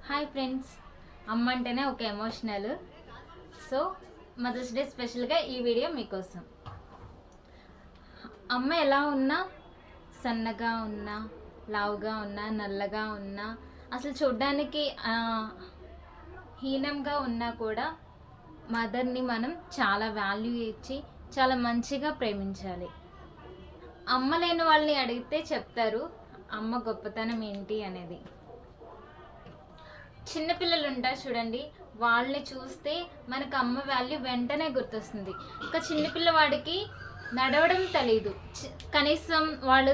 Hi friends, అమ్మ అంటేనే ఒక ఎమోషనల్. సో మదర్స్ డే స్పెషల్గా ఈ వీడియో మీకోసం. అమ్మ ఎలా ఉన్నా, సన్నగా ఉన్నా, లావుగా ఉన్నా, నల్లగా ఉన్నా, అసలు చూడ్డానికి హీనంగా ఉన్నా కూడా మదర్ని మనం చాలా వాల్యూ ఇచ్చి చాలా మంచిగా ప్రేమించాలి. అమ్మ లేని వాళ్ళని అడిగితే చెప్తారు అమ్మ గొప్పతనం ఏంటి అనేది. చిన్నపిల్లలు ఉంటారు చూడండి, వాళ్ళని చూస్తే మనకు అమ్మ వాల్యూ వెంటనే గుర్తొస్తుంది. ఇంకా చిన్నపిల్లవాడికి నడవడం తెలీదు, కనీసం వాళ్ళు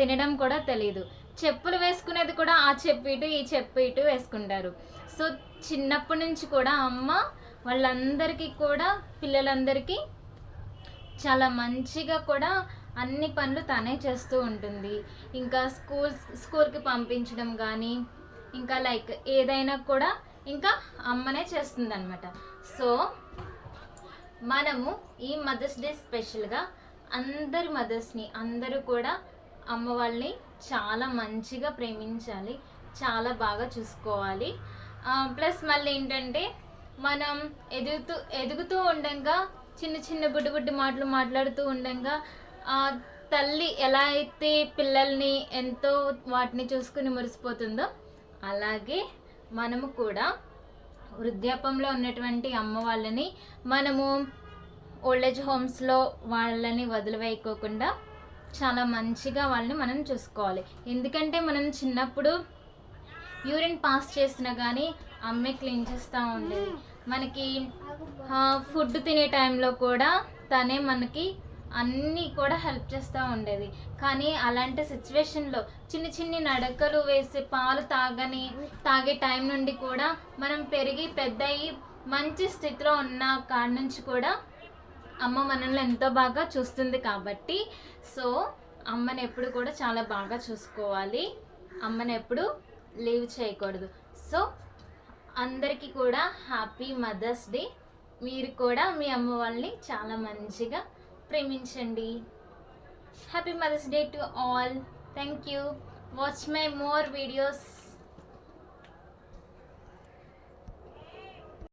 తినడం కూడా తెలీదు. చెప్పులు వేసుకునేది కూడా ఆ చెప్పు ఇటు ఈ చెప్పు ఇటు వేసుకుంటారు. సో చిన్నప్పటి నుంచి కూడా అమ్మ వాళ్ళందరికీ కూడా, పిల్లలందరికీ చాలా మంచిగా కూడా అన్ని పనులు తనే చేస్తూ ఉంటుంది. ఇంకా స్కూల్కి పంపించడం కానీ, ఇంకా లైక్ ఏదైనా కూడా ఇంకా అమ్మనే చేస్తుంది అనమాట. సో మనము ఈ మదర్స్ డే స్పెషల్గా అందరి మదర్స్ని, అందరూ కూడా అమ్మ వాళ్ళని చాలా మంచిగా ప్రేమించాలి, చాలా బాగా చూసుకోవాలి. ప్లస్ మళ్ళీ ఏంటంటే, మనం ఎదుగుతూ ఉండగా చిన్న చిన్న బుడ్డి మాటలు మాట్లాడుతూ ఉండగా తల్లి ఎలా అయితే పిల్లల్ని ఎంతో వాటిని చూసుకుని మురిసిపోతుందో, అలాగే మనము కూడా వృద్ధాప్యంలో ఉన్నటువంటి అమ్మ వాళ్ళని మనము ఓల్డేజ్ హోమ్స్లో వాళ్ళని వదిలివేయకోకుండా చాలా మంచిగా వాళ్ళని మనం చూసుకోవాలి. ఎందుకంటే మనం చిన్నప్పుడు యూరిన్ పాస్ చేసినా కానీ అమ్మే క్లీన్ చేస్తూ ఉండేది. మనకి ఫుడ్ తినే టైంలో కూడా తనే మనకి అన్నీ కూడా హెల్ప్ చేస్తూ ఉండేది. కానీ అలాంటి సిచ్యువేషన్లో చిన్ని నడకలు వేసి పాలు తాగే టైం నుండి కూడా మనం పెరిగి పెద్దయి మంచి స్థితిలో ఉన్న కాడి నుంచి కూడా అమ్మ మనల్ని ఎంతో బాగా చూస్తుంది. కాబట్టి సో అమ్మని ఎప్పుడు కూడా చాలా బాగా చూసుకోవాలి, అమ్మని ఎప్పుడు లీవ్ చేయకూడదు. సో అందరికీ కూడా హ్యాపీ మదర్స్ డే. మీరు కూడా మీ అమ్మ వాళ్ళని చాలా మంచిగా ప్రేమించండి. Happy mother's day to all. Thank you. Watch my more videos.